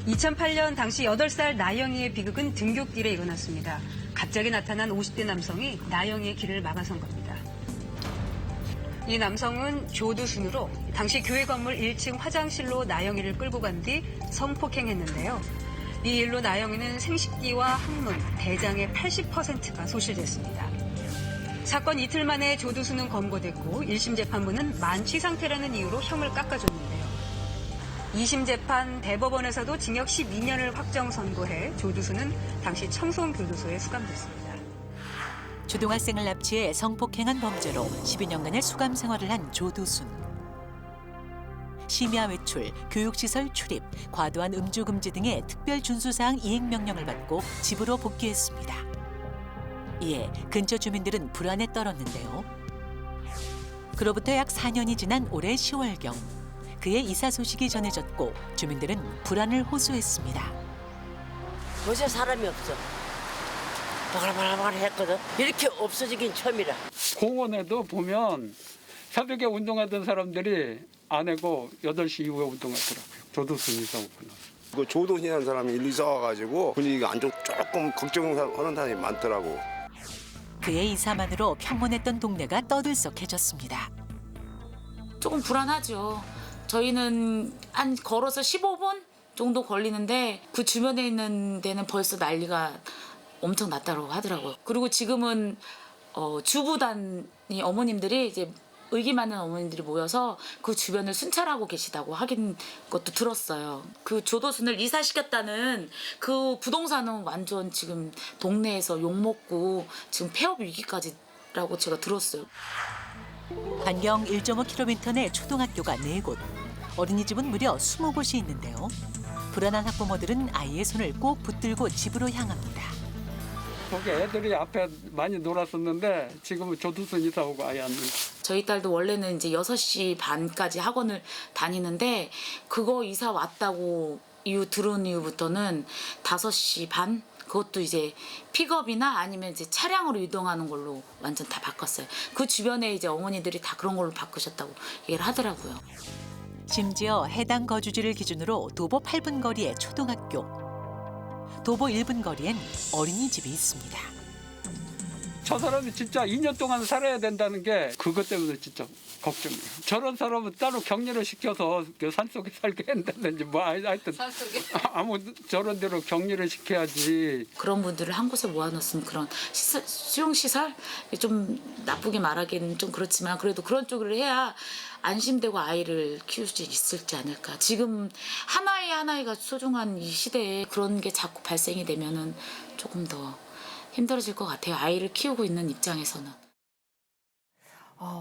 2008년 당시 8살 나영이의 비극은 등굣길에 일어났습니다. 갑자기 나타난 50대 남성이 나영이의 길을 막아선 겁니다. 이 남성은 조두순으로 당시 교회 건물 1층 화장실로 나영이를 끌고 간 뒤 성폭행했는데요. 이 일로 나영이는 생식기와 항문, 대장의 80%가 소실됐습니다. 사건 이틀 만에 조두순은 검거됐고 1심 재판부는 만취 상태라는 이유로 형을 깎아줬는데요. 2심 재판 대법원에서도 징역 12년을 확정 선고해 조두순은 당시 청송교도소에 수감됐습니다. 초등학생을 납치해 성폭행한 범죄로 12년간의 수감 생활을 한 조두순. 심야 외출, 교육시설 출입, 과도한 음주 금지 등의 특별 준수사항 이행 명령을 받고 집으로 복귀했습니다. 이에 근처 주민들은 불안에 떨었는데요. 그로부터 약 4년이 지난 올해 10월경 그의 이사 소식이 전해졌고 주민들은 불안을 호소했습니다. 요새 사람이 없어. 바글바글 했거든. 이렇게 없어지긴 처음이라. 공원에도 보면 새벽에 운동하던 사람들이 안 하고 8시 이후에 운동하더라고요. 조두순 이사 오고 나서. 그 조두순이라는 사람이 이사 와가지고 분위기가 안 좋고 조금 걱정하는 사람이 많더라고. 그의 이사만으로 평온했던 동네가 떠들썩해졌습니다. 조금 불안하죠. 저희는 한 걸어서 15분 정도 걸리는데 그 주변에 있는 데는 벌써 난리가 엄청 났다고 하더라고요. 그리고 지금은 주부단이 어머님들이 이제 의기 많은 어머님들이 모여서 그 주변을 순찰하고 계시다고 하긴 것도 들었어요. 그 조두순을 이사시켰다는 그 부동산은 완전 지금 동네에서 욕먹고 지금 폐업 위기까지라고 제가 들었어요. 반경 1.5km 내 초등학교가 4곳, 어린이집은 무려 20곳이 있는데요. 불안한 학부모들은 아이의 손을 꼭 붙들고 집으로 향합니다. 거기 애들이 앞에 많이 놀았었는데 지금은 조두순 이사 오고 아예 안 놀고. 저희 딸도 원래는 이제 6시 반까지 학원을 다니는데 그거 이사 왔다고 들은 이후부터는 5시 반? 그것도 이제 픽업이나 아니면 이제 차량으로 이동하는 걸로 완전 다 바꿨어요. 그 주변에 이제 어머니들이 다 그런 걸로 바꾸셨다고 얘기를 하더라고요. 심지어 해당 거주지를 기준으로 도보 8분 거리의 초등학교, 도보 1분 거리엔 어린이집이 있습니다. 저 사람이 진짜 2년 동안 살아야 된다는 게 그것 때문에 진짜 걱정이에요. 저런 사람은 따로 격리를 시켜서 그 산속에 살게 한다든지 뭐 하여튼 아무 저런 데로 격리를 시켜야지. 그런 분들을 한 곳에 모아놓은 그런 수용시설? 좀 나쁘게 말하기는 좀 그렇지만 그래도 그런 쪽으로 해야 안심되고 아이를 키울 수 있을지 않을까. 지금 하나의 하나가 소중한 이 시대에 그런 게 자꾸 발생이 되면은 조금 더 힘들어질 것 같아요. 아이를 키우고 있는 입장에서는.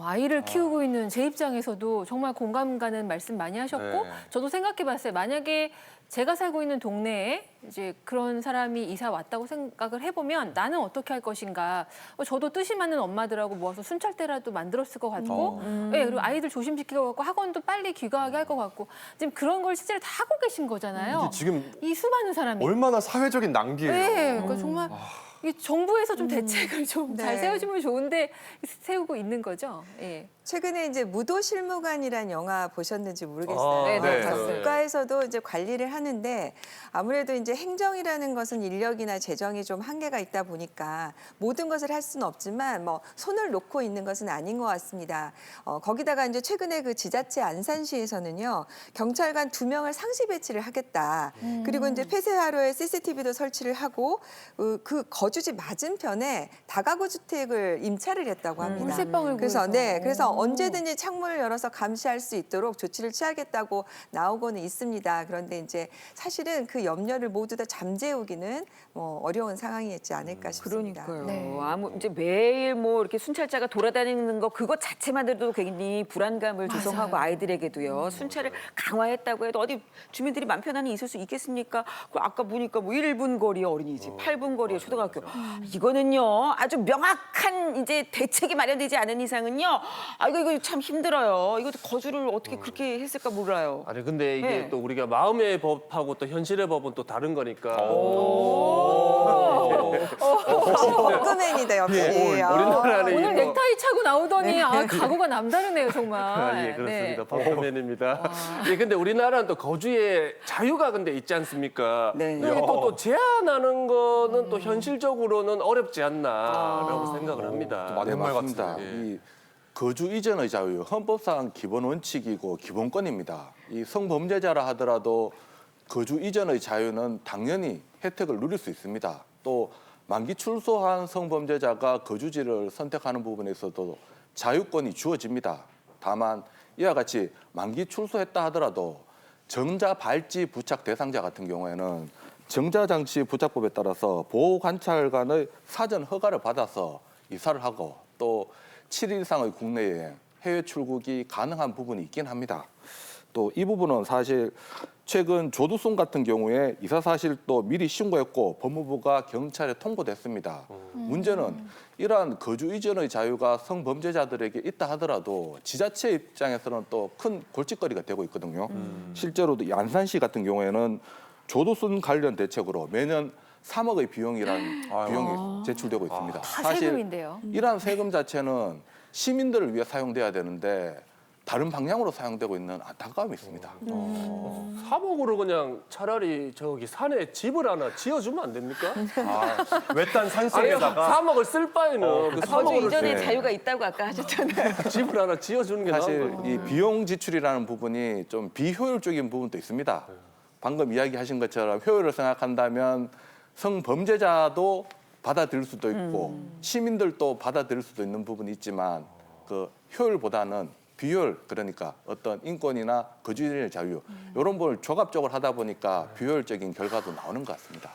아이를 키우고 있는 제 입장에서도 정말 공감 가는 말씀 많이 하셨고 저도 생각해봤어요. 만약에 제가 살고 있는 동네에 이제 그런 사람이 이사 왔다고 생각을 해보면 나는 어떻게 할 것인가. 저도 뜻이 맞는 엄마들하고 모아서 순찰대라도 만들었을 것 같고 그리고 아이들 조심시킬 것 같고 학원도 빨리 귀가하게 할 것 같고 지금 그런 걸 실제로 다 하고 계신 거잖아요. 지금 이 수많은 사람이. 얼마나 사회적인 낭비예요. 네, 그러니까 정말 이 정부에서 좀 대책을 좀 잘 네. 세워주면 좋은데 세우고 있는 거죠. 예. 최근에 이제 무도실무관이라는 영화 보셨는지 모르겠어요. 네, 네. 봤어요. 국가에서도 이제 관리를 하는데 아무래도 이제 행정이라는 것은 인력이나 재정이 좀 한계가 있다 보니까 모든 것을 할 수는 없지만 뭐 손을 놓고 있는 것은 아닌 것 같습니다. 거기다가 이제 최근에 그 지자체 안산시에서는요 경찰관 2명을 상시 배치를 하겠다. 그리고 이제 폐쇄하로에 CCTV도 설치를 하고 그 거주지 맞은편에 다가구 주택을 임차를 했다고 합니다. 물새방울 그래서 구해서. 그래서 언제든지 창문을 열어서 감시할 수 있도록 조치를 취하겠다고 나오고는 있습니다. 그런데 이제 사실은 그 염려를 모두 다 잠재우기는 어려운 상황이었지 않을까 싶습니다. 그러니까요. 네. 이제 매일 뭐 이렇게 순찰자가 돌아다니는 거 그것 자체만으로도 굉장히 불안감을 맞아요. 조성하고 아이들에게도요. 순찰을 강화했다고 해도 어디 주민들이 맘 편안히 있을 수 있겠습니까? 아까 보니까 뭐 1분 거리의 어린이집, 8분 거리의 초등학교. 이거는요 아주 명확한 이제 대책이 마련되지 않은 이상은요 아 이거 참 힘들어요. 이거 거주를 어떻게 그렇게 했을까 몰라요. 아니 근데 이게 네. 또 우리가 마음의 법하고 또 현실의 법은 또 다른 거니까. 버그맨이다 역시. 우리나라는 오늘 이거- 넥타이 차고 나오더니 아, 각오가 남다르네요, 정말. 아, 예, 그렇습니다. 버퍼맨입니다. 예, 근데 우리나라는 또 거주의 자유가 근데 있지 않습니까? 네. 이게 또 제한하는 거는 또 현실적으로는 어렵지 않나라고 생각을 합니다. 맞는 말 같습니다. 이 거주 이전의 자유, 헌법상 기본 원칙이고 기본권입니다. 이 성범죄자라 하더라도 거주 이전의 자유는 당연히 혜택을 누릴 수 있습니다. 또 만기 출소한 성범죄자가 거주지를 선택하는 부분에 있어도 자유권이 주어집니다. 다만 이와 같이 만기 출소했다 하더라도 정자발찌 부착 대상자 같은 경우에는 정자장치 부착법에 따라서 보호관찰관의 사전 허가를 받아서 이사를 하고 또 7일 이상의 국내 여행, 해외 출국이 가능한 부분이 있긴 합니다. 또 이 부분은 사실 최근 조두순 같은 경우에 이사 사실도 미리 신고했고 법무부가 경찰에 통보됐습니다. 문제는 이러한 거주 이전의 자유가 성범죄자들에게 있다 하더라도 지자체 입장에서는 또 큰 골칫거리가 되고 있거든요. 실제로도 이 안산시 같은 경우에는 조두순 관련 대책으로 매년 3억의 비용이 제출되고 있습니다. 다 세금인데요. 이러한 세금 자체는 시민들을 위해 사용돼야 되는데 다른 방향으로 사용되고 있는 안타까움이 있습니다. 3억으로 그냥 차라리 저기 산에 집을 하나 지어주면 안 됩니까? 외딴 아니, 산속에다가 3억을 쓸 바에는 그 거주 3억을 이전에 네. 자유가 있다고 아까 하셨잖아요. 집을 하나 지어주는 게 나은 사실 거예요. 이 비용 지출이라는 부분이 좀 비효율적인 부분도 있습니다. 방금 이야기하신 것처럼 효율을 생각한다면 성범죄자도 받아들일 수도 있고 시민들도 받아들일 수도 있는 부분이 있지만 그 효율보다는 비효율, 그러니까 어떤 인권이나 거주인의 자유 이런 부분을 종합적으로 하다 보니까 비효율적인 결과도 나오는 것 같습니다.